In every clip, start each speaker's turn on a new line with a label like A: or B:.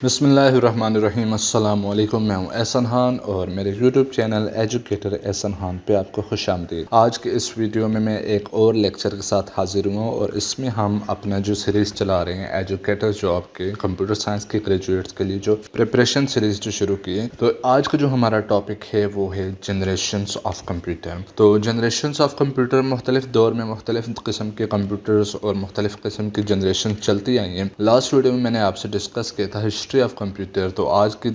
A: بسم اللہ الرحمن الرحیم۔ السلام علیکم، میں ہوں احسن خان اور میرے یوٹیوب چینل ایجوکیٹر احسن خان پہ آپ کو خوش آمدید۔ آج کے اس ویڈیو میں ایک اور لیکچر کے ساتھ حاضر ہوں اور اس میں ہم اپنا جو سیریز چلا رہے ہیں ایجوکیٹر جاب کے کمپیوٹر سائنس کے گریجویٹس کے لیے جو پریپریشن سیریز جو شروع کی ہے، تو آج کا جو ہمارا ٹاپک ہے وہ ہے جنریشنز آف کمپیوٹر۔ تو جنریشنز آف کمپیوٹر مختلف دور میں مختلف قسم کے کمپیوٹرز اور مختلف قسم کی جنریشن چلتی آئی ہیں۔ لاسٹ ویڈیو میں نے آپ سے ڈسکس کیا تھا ہسٹری آف کمپیوٹر، تو آج کی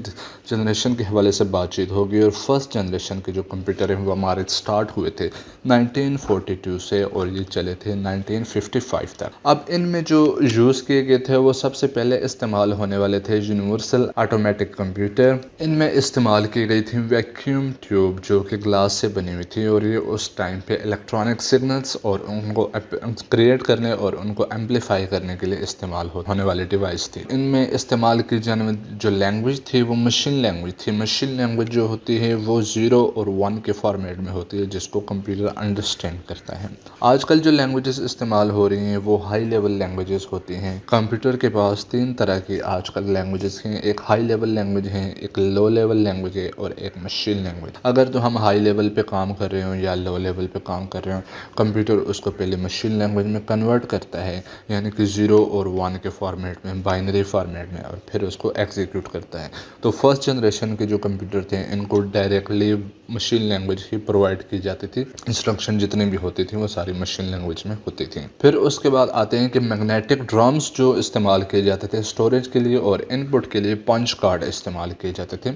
A: جنریشن کے حوالے سے بات چیت ہوگی اور فرسٹ جنریشن کے جو کمپیوٹر ہیں وہ ہمارے سٹارٹ ہوئے تھے 1942 سے اور یہ چلے تھے 1955 تک۔ اب ان میں جو یوز کیے گئے تھے وہ سب سے پہلے استعمال ہونے والے تھے یونیورسل آٹومیٹک کمپیوٹر۔ ان میں استعمال کی گئی تھی ویکیوم ٹیوب جو کہ گلاس سے بنی ہوئی تھی اور یہ اس ٹائم پہ الیکٹرانک سگنلز اور ان کو کریٹ کرنے اور ان کو ایمپلیفائی کرنے کے لیے استعمال ہونے والی ڈیوائس تھی۔ ان میں استعمال کی جانے جو لینگویج تھی وہ مشین لینگویج تھی۔ مشین لینگویج جو ہوتی ہے وہ 0 اور 1 کے فارمیٹ میں ہوتی ہے جس کو کمپیوٹر انڈرسٹینڈ کرتا ہے۔ آج کل جو لینگویجز استعمال ہو رہی ہیں وہ ہائی لیول لینگویجز ہوتی ہیں۔ کمپیوٹر کے پاس 3 طرح کی آج کل لینگویجز ہیں، ایک ہائی لیول لینگویج ہے، ایک لو لیول لینگویج ہے اور ایک مشین لینگویج۔ اگر تو ہم ہائی لیول پہ کام کر رہے ہوں یا لو لیول پہ کام کر رہے ہوں، کمپیوٹر اس کو پہلے مشین لینگویج میں کنورٹ کرتا ہے، یعنی کہ 0 اور 1 کے فارمیٹ میں، بائنری فارمیٹ میں، اور پھر اس کو ایگزیکیوٹ کرتا ہے۔ تو فرسٹ جنریشن کے جو کمپیوٹر تھے ان کو ڈائریکٹلی مشین لینگویج ہی پرووائڈ کی جاتی تھی، انسٹرکشن جتنی بھی ہوتی تھی وہ ساری مشین لینگویج میں ہوتی تھیں۔ پھر اس کے بعد آتے ہیں کہ میگنیٹک ڈرمز جو استعمال کیے جاتے تھے اسٹوریج کے لیے اور ان پٹ کے لیے پنچ کارڈ استعمال کیے جاتے تھے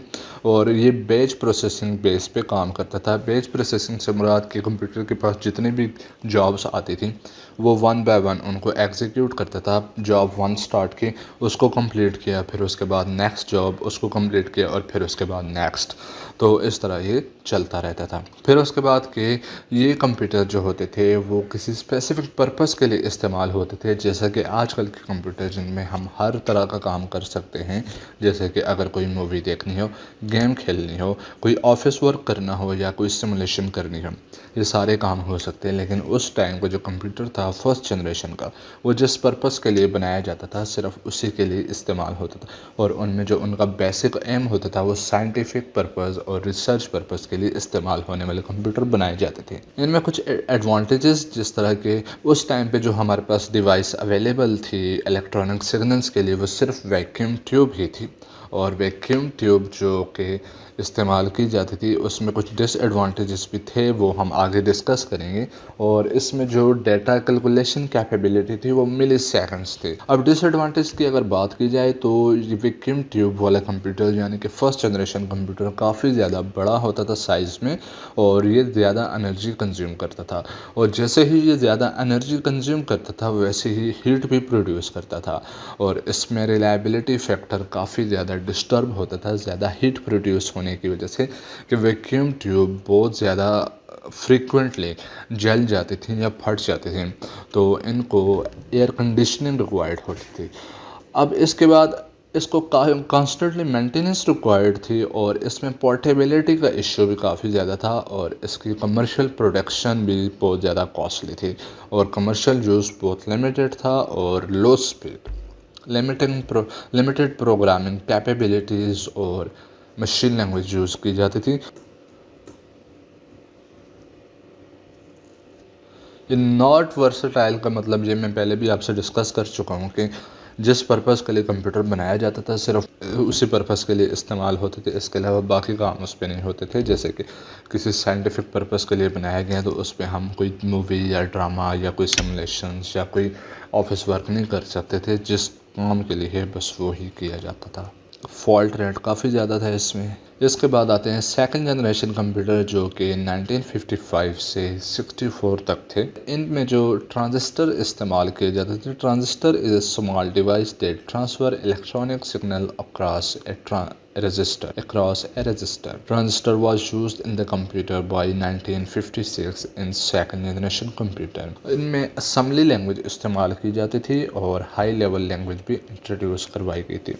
A: اور یہ بیچ پروسیسنگ بیس پہ کام کرتا تھا۔ بیچ پروسیسنگ سے مراد کہ کمپیوٹر کے پاس جتنی بھی جابس آتی تھیں وہ 1 بائی 1 ان کو ایگزیکیوٹ کرتا تھا۔ جاب 1 سٹارٹ کی، اس کو کمپلیٹ کیا، پھر اس کے بعد نیکسٹ جاب اس کو کمپلیٹ کیا اور پھر اس کے بعد نیکسٹ، تو اس طرح یہ چلتا رہتا تھا۔ پھر اس کے بعد کہ یہ کمپیوٹر جو ہوتے تھے وہ کسی اسپیسیفک پرپس کے لیے استعمال ہوتے تھے، جیسا کہ آج کل کے کمپیوٹر جن میں ہم ہر طرح کا کام کر سکتے ہیں، جیسے کہ اگر کوئی مووی دیکھنی ہو، گیم کھیلنی ہو، کوئی آفس ورک کرنا ہو یا کوئی سیمولیشن کرنی ہو، یہ سارے کام ہو سکتے ہیں۔ لیکن اس ٹائم کا جو کمپیوٹر تھا فرسٹ جنریشن کا، وہ جس پرپس کے لیے بنایا جاتا تھا صرف اسی کے لیے استعمال ہوتا تھا اور ان میں جو ان کا بیسک ایم ہوتا تھا وہ سائنٹیفک پرپز اور ریسرچ پرپز کے لیے استعمال ہونے والے کمپیوٹر بنائے جاتے تھے۔ ان میں کچھ ایڈوانٹیجز جس طرح کے اس ٹائم پہ جو ہمارے پاس ڈیوائس اویلیبل تھی الیکٹرانک سگنلز کے لیے وہ صرف ویکیوم ٹیوب ہی تھی، اور ویکیوم ٹیوب جو کہ استعمال کی جاتی تھی اس میں کچھ ڈس ایڈوانٹیجز بھی تھے، وہ ہم آگے ڈسکس کریں گے۔ اور اس میں جو ڈیٹا کیلکولیشن کیپیبلٹی تھی وہ ملی سیکنڈز تھے۔ اب ڈس ایڈوانٹیج کی اگر بات کی جائے تو یہ ویکیوم ٹیوب والا کمپیوٹر یعنی کہ فرسٹ جنریشن کمپیوٹر کافی زیادہ بڑا ہوتا تھا سائز میں اور یہ زیادہ انرجی کنزیوم کرتا تھا، اور جیسے ہی یہ زیادہ انرجی کنزیوم کرتا تھا ویسے ہی ہیٹ بھی پروڈیوس کرتا تھا، اور اس میں ریلائبلٹی فیکٹر کافی زیادہ ڈسٹرب ہوتا تھا زیادہ ہیٹ پروڈیوس ہونے کی وجہ سے، کہ ویکیوم ٹیوب بہت زیادہ فریکوینٹلی جل جاتی تھیں یا پھٹ جاتی تھیں، تو ان کو ایئر کنڈیشننگ ریکوائرڈ ہوتی تھی۔ اب اس کے بعد اس کو کانسٹنٹلی مینٹیننس ریکوائرڈ تھی اور اس میں پورٹیبلٹی کا ایشو بھی کافی زیادہ تھا، اور اس کی کمرشل پروڈکشن بھی بہت زیادہ کاسٹلی تھی اور کمرشل یوز بہت لمیٹڈ تھا اور low speed, limited programming capabilities اور مشین لینگویج یوز کی جاتی تھی۔ یہ ناٹ ورسٹائل کا مطلب یہ میں پہلے بھی آپ سے ڈسکس کر چکا ہوں کہ جس پرپس کے لیے کمپیوٹر بنایا جاتا تھا صرف اسی پرپس کے لیے استعمال ہوتے تھے، اس کے علاوہ باقی کام اس پہ نہیں ہوتے تھے۔ جیسے کہ کسی سائنٹیفک پرپس کے لیے بنایا گیا تو اس پہ ہم کوئی مووی یا ڈرامہ یا کوئی سیمولیشنز یا کوئی آفس ورک نہیں کر سکتے تھے، جس کام کے لیے بس وہی کیا جاتا تھا۔ فالٹ ریٹ کافی زیادہ تھا اس میں۔ اس کے بعد آتے ہیں سیکنڈ جنریشن کمپیوٹر جو کہ 1955 سے 64 تک تھے۔ ان میں جو ٹرانزسٹر استعمال کیے جاتے تھے، transistor is a small device that transfer electronic signal across a resistor. Transistor was used in the computer by 1956 in second generation computer. ان میں اسمبلی لینگویج استعمال کی جاتی تھی اور ہائی لیول لینگویج بھی انٹروڈیوس کروائی گئی تھی۔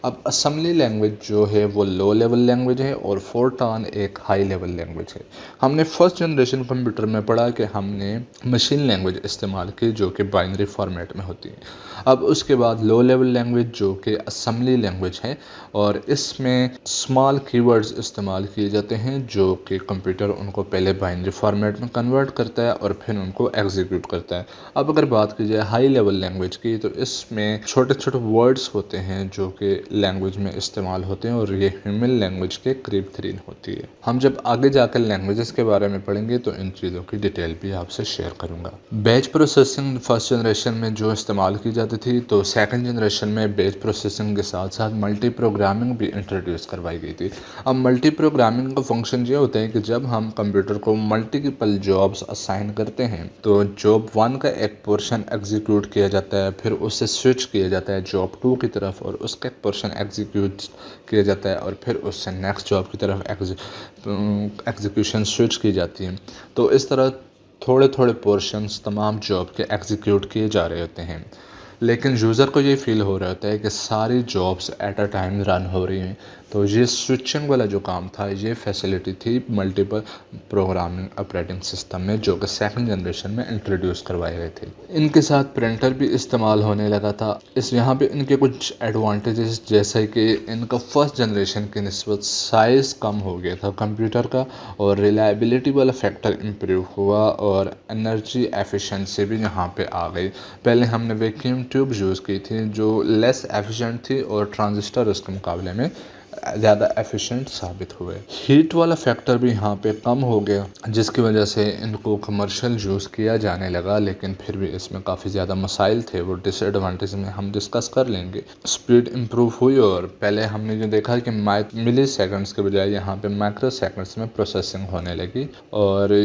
A: اب اسمبلی لینگویج جو ہے وہ لو لیول لینگویج ہے اور فورٹران ایک ہائی لیول لینگویج ہے۔ ہم نے فرسٹ جنریشن کمپیوٹر میں پڑھا کہ ہم نے مشین لینگویج استعمال کی جو کہ بائنری فارمیٹ میں ہوتی ہے۔ اب اس کے بعد لو لیول لینگویج جو کہ اسمبلی لینگویج ہے اور اس میں اسمال کی ورڈز استعمال کیے جاتے ہیں جو کہ کمپیوٹر ان کو پہلے بائنری فارمیٹ میں کنورٹ کرتا ہے اور پھر ان کو ایگزیکیوٹ کرتا ہے۔ اب اگر بات کی جائے ہائی لیول لینگویج کی تو اس میں چھوٹے چھوٹے ورڈز ہوتے ہیں جو کہ لینگویج میں استعمال ہوتے ہیں اور یہ ہیومن لینگویج کے قریب ترین ہوتی ہے۔ ہم جب آگے جا کر لینگویجز کے بارے میں پڑھیں گے تو ان چیزوں کی ڈیٹیل بھی آپ سے شیئر کروں گا۔ بیچ پروسیسنگ فرسٹ جنریشن میں جو استعمال کی جاتی تھی تو سیکنڈ جنریشن میں بیچ پروسیسنگ کے ساتھ ساتھ ملٹی پروگرامنگ بھی انٹروڈیوس کروائی گئی تھی۔ اب ملٹی پروگرامنگ کا فنکشن یہ ہوتا ہے کہ جب ہم کمپیوٹر کو ملٹیپل جابس اسائن کرتے ہیں تو جاب 1 کا ایک پورشن ایگزیکیوٹ کیا جاتا ہے، پھر اس سے سوئچ کیا جاتا ہے جاب 2 کی طرف اور اس کا ایک پورشن ایگزیکیوٹ کیا جاتا ہے اور پھر اس سے نیکسٹ جاب کی طرف ایگزیکیوشن سوئچ کی جاتی ہے۔ تو اس طرح تھوڑے تھوڑے پورشنز تمام جاب کے ایگزیکیوٹ کیے جا رہے ہوتے ہیں، لیکن یوزر کو یہ فیل ہو رہا ہوتا ہے کہ ساری جابس ایٹ اے ٹائم رن ہو رہی ہیں۔ تو یہ سوئچنگ والا جو کام تھا یہ فیسلٹی تھی ملٹیپل پروگرامنگ آپریٹنگ سسٹم میں جو کہ سیکنڈ جنریشن میں انٹروڈیوس کروائے گئے تھے۔ ان کے ساتھ پرنٹر بھی استعمال ہونے لگا تھا۔ یہاں پہ ان کے کچھ ایڈوانٹیجز جیسے کہ ان کا فرسٹ جنریشن کی نسبت سائز کم ہو گیا تھا کمپیوٹر کا اور ریلائبلٹی والا فیکٹر امپروو ہوا اور انرجی ایفیشنسی بھی یہاں پہ آ گئی۔ پہلے ہم نے ویکیوم ٹیوب یوز کی تھی جو لیس ایفیشنٹ تھی اور ٹرانزسٹر اس کے مقابلے میں زیادہ ایفیشنٹ ثابت ہوئے۔ ہیٹ والا فیکٹر بھی یہاں پہ کم ہو گیا جس کی وجہ سے ان کو کمرشل یوز کیا جانے لگا، لیکن پھر بھی اس میں کافی زیادہ مسائل تھے، وہ ڈس ایڈوانٹیج میں ہم ڈسکس کر لیں گے۔ سپیڈ امپروو ہوئی اور پہلے ہم نے جو دیکھا کہ ملی سیکنڈز کے بجائے یہاں پہ مائکرو سیکنڈز میں پروسیسنگ ہونے لگی اور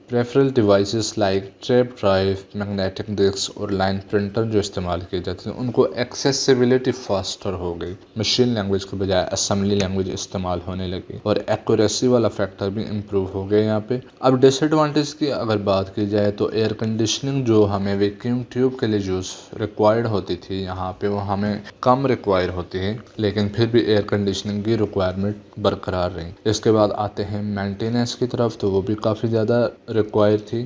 A: peripheral devices like tape drive, magnetic disk اور لائن پرنٹر جو استعمال کیے جاتے ہیں ان کو ایکسیسیبلٹی فاسٹر ہو گئی۔ مشین لینگویج کے بجائے اسمبلی لینگویج استعمال ہونے لگی اور ایکوریسی والا فیکٹر بھی امپروو ہو گیا یہاں پہ۔ اب ڈس ایڈوانٹیج کی اگر بات کی جائے تو ایئر کنڈیشننگ جو ہمیں ویکیوم ٹیوب کے لیے ریکوائرڈ ہوتی تھی یہاں پہ وہ ہمیں کم ریکوائر ہوتی ہے، لیکن پھر بھی ایئر کنڈیشننگ کی ریکوائرمنٹ برقرار رہی۔ اس کے بعد آتے ہیں مینٹیننس کی طرف تو وہ بھی کافی زیادہ ریکوائر تھی۔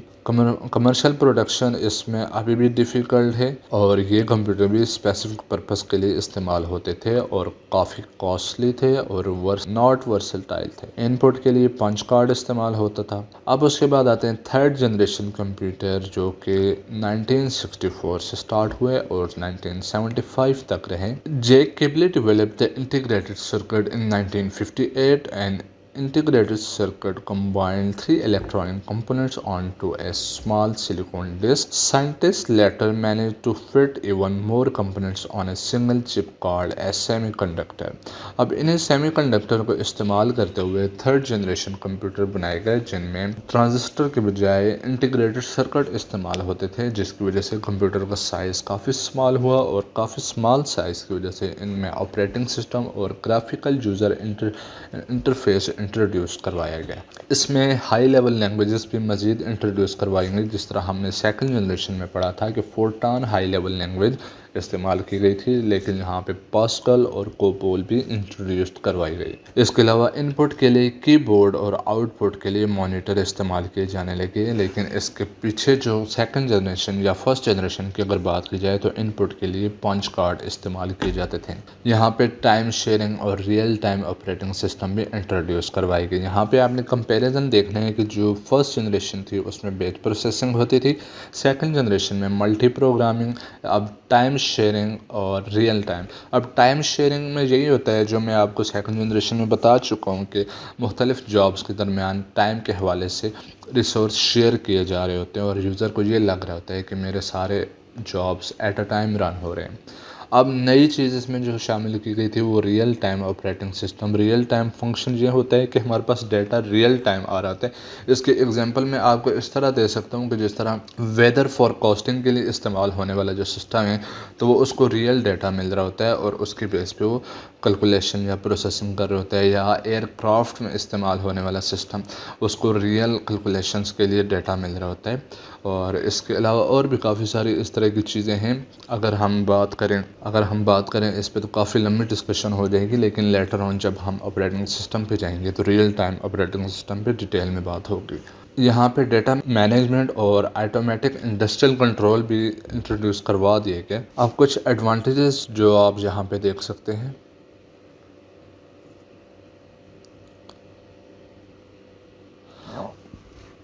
A: کمرشل پروڈکشن اس میں ابھی بھی ڈیفیکلٹ ہے اور یہ کمپیوٹر بھی اسپیسیفک پرپس کے لیے استعمال ہوتے تھے اور کافی کاسٹلی تھے اور ناٹ ورسٹائل تھے۔ ان پٹ کے لیے پنچ کارڈ استعمال ہوتا تھا۔ اب اس کے بعد آتے ہیں تھرڈ جنریشن کمپیوٹر جو کہ 1964 سے سٹارٹ ہوئے اور 1975 تک رہے۔ جیک کیبلی developed the integrated circuit in 1958 and integrated circuit combined 3 electronic components onto a small silicon disk. Scientists later managed to fit even more components on a single chip called a semiconductor. اب انہیں semi conductor کو استعمال کرتے ہوئے third generation computer بنائے گئے جن میں ٹرانزسٹر کے بجائے انٹیگریٹڈ سرکٹ استعمال ہوتے تھے جس کی وجہ سے کمپیوٹر کا سائز کافی سمال ہوا اور کافی سمال سائز کی وجہ سے ان میں آپریٹنگ سسٹم اور گرافیکل یوزر انٹرفیس انٹروڈیوس کروایا گیا۔ اس میں ہائی لیول لینگویجز بھی مزید انٹروڈیوس کروائی گئی، جس طرح ہم نے سیکنڈ جنریشن میں پڑھا تھا کہ فورٹران ہائی لیول لینگویج استعمال کی گئی تھی، لیکن یہاں پہ پاسکل اور کوپول بھی انٹروڈیوس کروائی گئی۔ اس کے علاوہ ان پٹ کے لیے کی بورڈ اور آؤٹ پٹ کے لیے مانیٹر استعمال کیے جانے لگے، لیکن اس کے پیچھے جو سیکنڈ جنریشن یا فرسٹ جنریشن کی اگر بات کی جائے تو ان پٹ کے لیے پنچ کارڈ استعمال کیے جاتے تھے۔ یہاں پہ ٹائم شیئرنگ اور ریئل ٹائم آپریٹنگ سسٹم بھی انٹروڈیوس کروائی گئی۔ یہاں پہ آپ نے کمپیریزن دیکھنا ہے کہ جو فرسٹ جنریشن تھی اس میں بیچ پروسیسنگ ہوتی تھی، سیکنڈ جنریشن میں ملٹی پروگرامنگ، اب ٹائم شیئرنگ اور ریئل ٹائم۔ اب ٹائم شیئرنگ میں یہی ہوتا ہے جو میں آپ کو سیکنڈ جنریشن میں بتا چکا ہوں کہ مختلف جابس کے درمیان ٹائم کے حوالے سے ریسورس شیئر کیے جا رہے ہوتے ہیں اور یوزر کو یہ لگ رہا ہوتا ہے کہ میرے سارے جابس ایٹ اے ٹائم رن ہو رہے ہیں۔ اب نئی چیز اس میں جو شامل کی گئی تھی وہ real time operating system. Real time function یہ ہوتا ہے کہ ہمارے پاس ڈیٹا ریئل ٹائم آ رہا ہوتا ہے۔ اس کے ایگزامپل میں آپ کو اس طرح دے سکتا ہوں کہ جس طرح ویدر فور کاسٹنگ کے لیے استعمال ہونے والا جو سسٹم ہے تو وہ اس کو ریئل ڈیٹا مل رہا ہوتا ہے اور اس کی بیس پہ وہ کیلکولیشن یا پروسیسنگ کر رہے ہوتا ہے، یا ایئر کرافٹ میں استعمال ہونے والا سسٹم اس کو ریئل کیلکولیشنز کے لیے ڈیٹا مل رہا ہوتا ہے۔ اور اس کے علاوہ اور بھی کافی ساری اس طرح کی چیزیں ہیں۔ اگر ہم بات کریں اگر ہم بات کریں اس پہ تو کافی لمبی ڈسکشن ہو جائے گی، لیکن لیٹر آن جب ہم آپریٹنگ سسٹم پہ جائیں گے تو ریئل ٹائم آپریٹنگ سسٹم پہ ڈیٹیل میں بات ہوگی۔ یہاں پہ ڈیٹا مینجمنٹ اور آٹومیٹک انڈسٹریل کنٹرول بھی انٹروڈیوس کروا دیے گئے۔ اب کچھ ایڈوانٹیجز جو آپ یہاں پہ دیکھ سکتے ہیں۔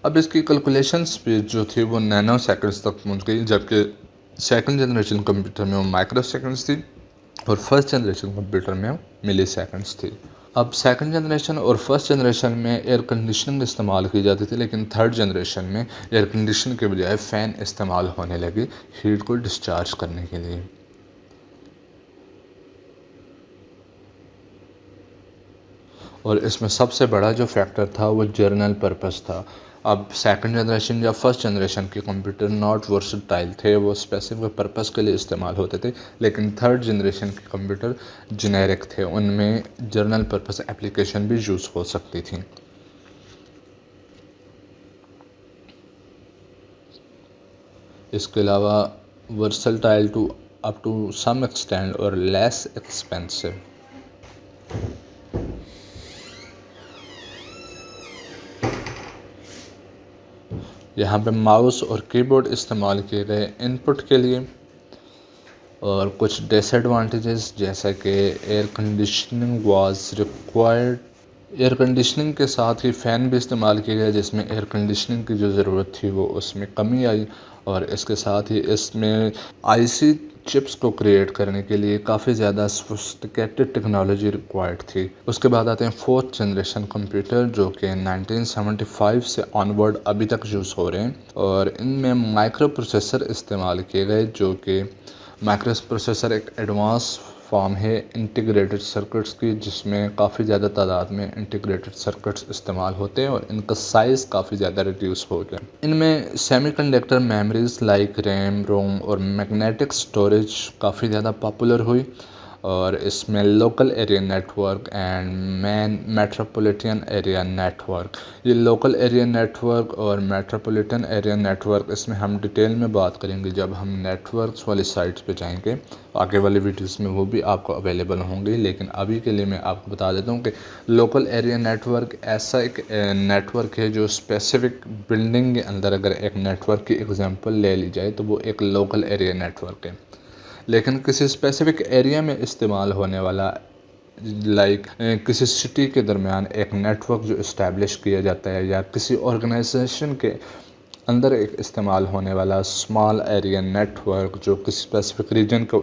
A: اب اس کی کیلکولیشن سپیڈ جو تھی وہ نینو سیکنڈز تک پہنچ گئی، جبکہ سیکنڈ جنریشن کمپیوٹر میں وہ مائکرو سیکنڈز تھی اور فرسٹ جنریشن کمپیوٹر میں وہ ملی سیکنڈز تھی۔ اب سیکنڈ جنریشن اور فرسٹ جنریشن میں ایئر کنڈیشننگ استعمال کی جاتی تھی، لیکن تھرڈ جنریشن میں ایئر کنڈیشن کے بجائے فین استعمال ہونے لگی ہیٹ کو ڈسچارج کرنے کے لیے۔ اور اس میں سب سے بڑا جو فیکٹر تھا وہ جرنل پرپس تھا۔ اب سیکنڈ جنریشن یا فرسٹ جنریشن کے کمپیوٹر ناٹ ورسٹائل تھے، وہ اسپیسیفک پرپس کے لیے استعمال ہوتے تھے، لیکن تھرڈ جنریشن کے کمپیوٹر جنیرک تھے، ان میں جرنل پرپس اپلیکیشن بھی یوز ہو سکتی تھیں۔ اس کے علاوہ versatile to up to some extend اور لیس ایکسپینسو۔ یہاں پہ ماؤس اور کی بورڈ استعمال کیے گئے ان پٹ کے لیے۔ اور کچھ ڈس ایڈوانٹیجز جیسا کہ air conditioning was required, air conditioning کے ساتھ ہی فین بھی استعمال کیا گیا، جس میں ایئر کنڈیشننگ کی جو ضرورت تھی وہ اس میں کمی آئی، اور اس کے ساتھ ہی اس میں آئی سی چپس کو کریٹ کرنے کے لیے کافی زیادہ سوفسٹیکیٹڈ ٹیکنالوجی ریکوائرڈ تھی۔ اس کے بعد آتے ہیں فورتھ جنریشن کمپیوٹر، جو کہ 1975 سے آنورڈ ابھی تک یوز ہو رہے ہیں، اور ان میں مائکرو پروسیسر استعمال کیے گئے، جو کہ مائکرو پروسیسر ایک ایڈوانس فارم ہے انٹیگریٹڈ سرکٹس کی، جس میں کافی زیادہ تعداد میں انٹیگریٹڈ سرکٹس استعمال ہوتے ہیں اور ان کا سائز کافی زیادہ ریڈیوس ہو گیا۔ ان میں semiconductor memories like RAM, ROM اور میگنیٹک سٹوریج کافی زیادہ پاپولر ہوئی، اور اس میں local area network and MAN metropolitan area network, یہ لوکل ایریا نیٹ ورک اور میٹروپولیٹن ایریا نیٹ ورک اس میں ہم ڈیٹیل میں بات کریں گے جب ہم نیٹ ورکس والی سائٹس پہ جائیں گے، آگے والی ویڈیوز میں وہ بھی آپ کو اویلیبل ہوں گی، لیکن ابھی کے لیے میں آپ کو بتا دیتا ہوں کہ لوکل ایریا نیٹ ورک ایسا ایک نیٹ ورک ہے جو اسپیسیفک بلڈنگ کے اندر اگر ایک نیٹ ورک کی ایگزامپل لے لی جائے تو وہ ایک لوکل ایریا نیٹ ورک ہے، لیکن کسی اسپیسیفک ایریا میں استعمال ہونے والا لائک کسی سٹی کے درمیان ایک نیٹ ورک جو اسٹیبلش کیا جاتا ہے، یا کسی آرگنائزیشن کے اندر ایک استعمال ہونے والا اسمال ایریا نیٹ ورک جو کسی اسپیسیفک ریجن کو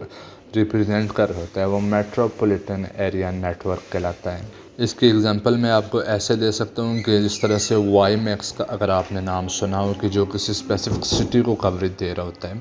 A: ریپرزینٹ کر رہا ہوتا ہے، وہ میٹروپولیٹن ایریا نیٹ ورک کہلاتا ہے۔ اس کی ایگزامپل میں آپ کو ایسے دے سکتا ہوں کہ جس طرح سے وائی میکس کا اگر آپ نے نام سنا ہو، کہ جو کسی اسپیسیفک سٹی کو کوریج دے رہا ہوتا ہے،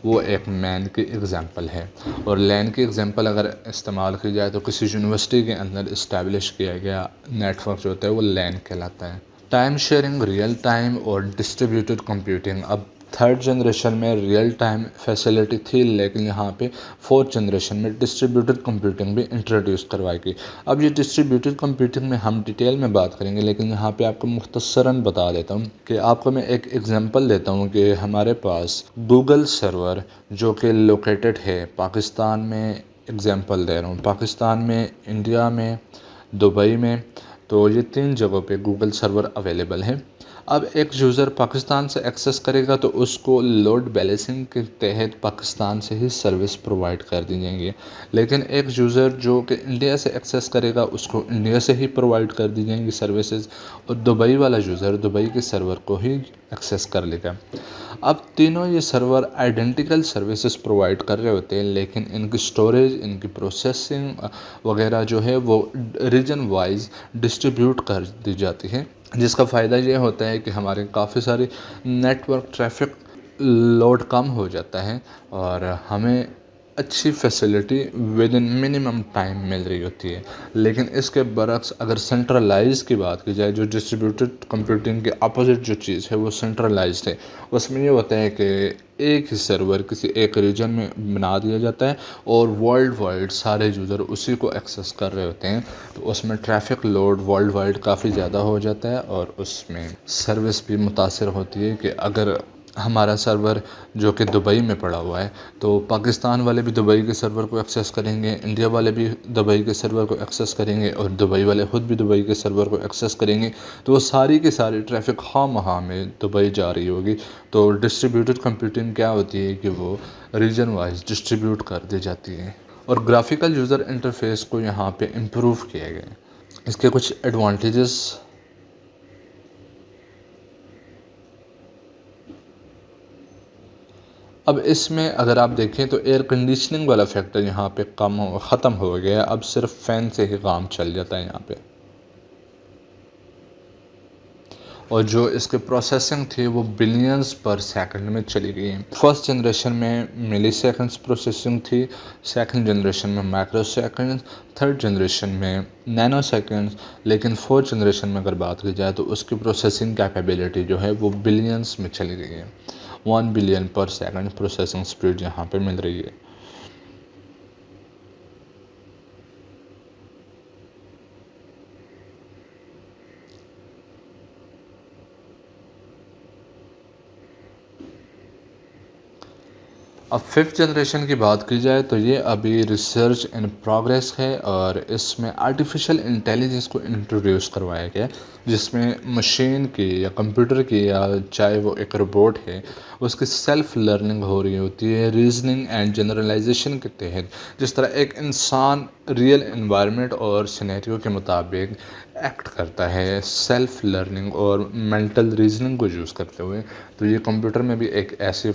A: وہ ایک مین کی ایگزامپل ہے۔ اور لین کی ایگزامپل اگر استعمال کی جائے تو کسی یونیورسٹی کے اندر اسٹیبلش کیا گیا نیٹ ورک جو ہوتا ہے وہ لین کہلاتا ہے۔ ٹائم شیئرنگ، ریئل ٹائم اور ڈسٹریبیوٹڈ کمپیوٹنگ۔ اب تھرڈ جنریشن میں ریئل ٹائم فیسلٹی تھی، لیکن یہاں پہ فورتھ جنریشن میں ڈسٹریبیوٹڈ کمپیوٹنگ بھی انٹروڈیوس کروائی گئی۔ اب یہ ڈسٹریبیوٹڈ کمپیوٹنگ میں ہم ڈیٹیل میں بات کریں گے، لیکن یہاں پہ آپ کو مختصراً بتا دیتا ہوں کہ آپ کو میں ایک ایگزامپل دیتا ہوں کہ ہمارے پاس گوگل سرور جو کہ لوکیٹڈ ہے پاکستان میں، ایگزامپل دے رہا ہوں، پاکستان میں، انڈیا میں، دبئی میں، تو یہ 3 جگہوں پہ گوگل سرور اویلیبل ہے۔ اب ایک یوزر پاکستان سے ایکسیس کرے گا تو اس کو لوڈ بیلنسنگ کے تحت پاکستان سے ہی سروس پرووائڈ کر دی جائیں گی، لیکن ایک یوزر جو کہ انڈیا سے ایکسیس کرے گا اس کو انڈیا سے ہی پرووائڈ کر دی جائیں گی سروسز، اور دبئی والا یوزر دبئی کے سرور کو ہی ایکسیس کر لے گا۔ اب تینوں یہ سرور آئیڈینٹیکل سروسز پرووائڈ کر رہے ہوتے ہیں، لیکن ان کی سٹوریج، ان کی پروسیسنگ وغیرہ جو ہے وہ ریجن وائز ڈسٹریبیوٹ کر دی جاتی ہے، جس کا فائدہ یہ ہوتا ہے کہ ہمارے کافی ساری نیٹ ورک ٹریفک لوڈ کم ہو جاتا ہے، اور ہمیں اچھی facility with in minimum time مل رہی ہوتی ہے۔ لیکن اس کے برعکس اگر سینٹرلائز کی بات کی جائے، جو ڈسٹریبیوٹڈ کمپیوٹنگ کے اپوزٹ جو چیز ہے وہ سینٹرلائزڈ ہے، اس میں یہ ہوتا ہے کہ ایک ہی سرور کسی ایک ریجن میں بنا دیا جاتا ہے اور ورلڈ وائڈ سارے یوزر اسی کو ایکسیس کر رہے ہوتے ہیں، تو اس میں ٹریفک لوڈ ورلڈ وائڈ کافی زیادہ ہو جاتا ہے، اور اس میں سروس بھی متاثر ہوتی ہے کہ اگر ہمارا سرور جو کہ دبئی میں پڑا ہوا ہے، تو پاکستان والے بھی دبئی کے سرور کو ایکسیس کریں گے، انڈیا والے بھی دبئی کے سرور کو ایکسیس کریں گے، اور دبئی والے خود بھی دبئی کے سرور کو ایکسیس کریں گے، تو وہ ساری کی ساری ٹریفک خواہ مخواہ میں دبئی جا رہی ہوگی۔ تو ڈسٹریبیوٹڈ کمپیوٹنگ کیا ہوتی ہے کہ وہ ریجن وائز ڈسٹریبیوٹ کر دی جاتی ہے، اور گرافیکل یوزر انٹرفیس کو یہاں پہ امپروو کیا گیا ہے۔ اس کے کچھ ایڈوانٹیجز، اب اس میں اگر آپ دیکھیں تو ایئر کنڈیشننگ والا فیکٹر یہاں پہ ختم ہو گیا ہے، اب صرف فین سے ہی کام چل جاتا ہے یہاں پہ، اور جو اس کے پروسیسنگ تھی وہ بلینز پر سیکنڈ میں چلی گئی ہیں۔ فرسٹ جنریشن میں ملی سیکنڈز پروسیسنگ تھی، سیکنڈ جنریشن میں مائکرو سیکنڈز، تھرڈ جنریشن میں نینو سیکنڈز، لیکن فورتھ جنریشن میں اگر بات کی جائے تو اس کی پروسیسنگ کیپیبلٹی جو ہے وہ بلینز میں چلی گئی ہے، 1 billion per second processing speed یہاں پہ مل رہی ہے۔ اب ففتھ جنریشن کی بات کی جائے تو یہ ابھی ریسرچ ان پروگریس ہے، اور اس میں آرٹیفیشل انٹیلیجنس کو انٹروڈیوس کروایا گیا، جس میں مشین کی یا کمپیوٹر کی یا چاہے وہ ایک روبوٹ ہے اس کی سیلف لرننگ ہو رہی ہوتی ہے ریزننگ اینڈ جنرلائزیشن کے تحت، جس طرح ایک انسان ریئل انوائرمنٹ اور سینیریو کے مطابق ایکٹ کرتا ہے سیلف لرننگ اور مینٹل ریزننگ کو یوز کرتے ہوئے، تو یہ کمپیوٹر میں بھی ایک ایسی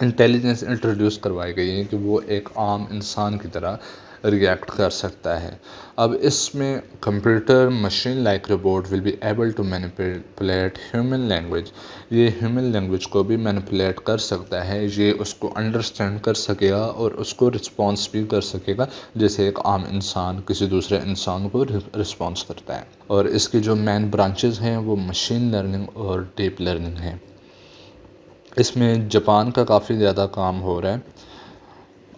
A: انٹیلیجنس انٹروڈیوس کروائی گئی ہے کہ وہ ایک عام انسان کی طرح ری ایکٹ کر سکتا ہے۔ اب اس میں computer machine like robot will be able to manipulate human language, یہ ہیومن لینگویج کو بھی مینیپولیٹ کر سکتا ہے، یہ اس کو انڈرسٹینڈ کر سکے گا اور اس کو رسپانس بھی کر سکے گا جیسے ایک عام انسان کسی دوسرے انسان کو رسپانس کرتا ہے۔ اور اس کی جو مین برانچز ہیں وہ مشین لرننگ اور ڈیپ لرننگ ہیں۔ اس میں جاپان کا کافی زیادہ کام ہو رہا ہے،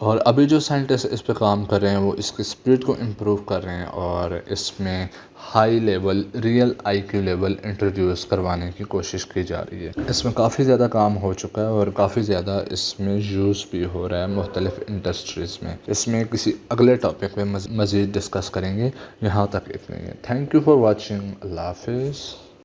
A: اور ابھی جو سائنٹسٹ اس پہ کام کر رہے ہیں وہ اس کی اسپیڈ کو امپروو کر رہے ہیں، اور اس میں high level real IQ level introduce کروانے کی کوشش کی جا رہی ہے۔ اس میں کافی زیادہ کام ہو چکا ہے اور کافی زیادہ اس میں یوز بھی ہو رہا ہے مختلف انڈسٹریز میں۔ اس میں کسی اگلے ٹاپک پہ مزید ڈسکس کریں گے، یہاں تک اتنے ہی۔ تھینک یو فار واچنگ، اللہ حافظ۔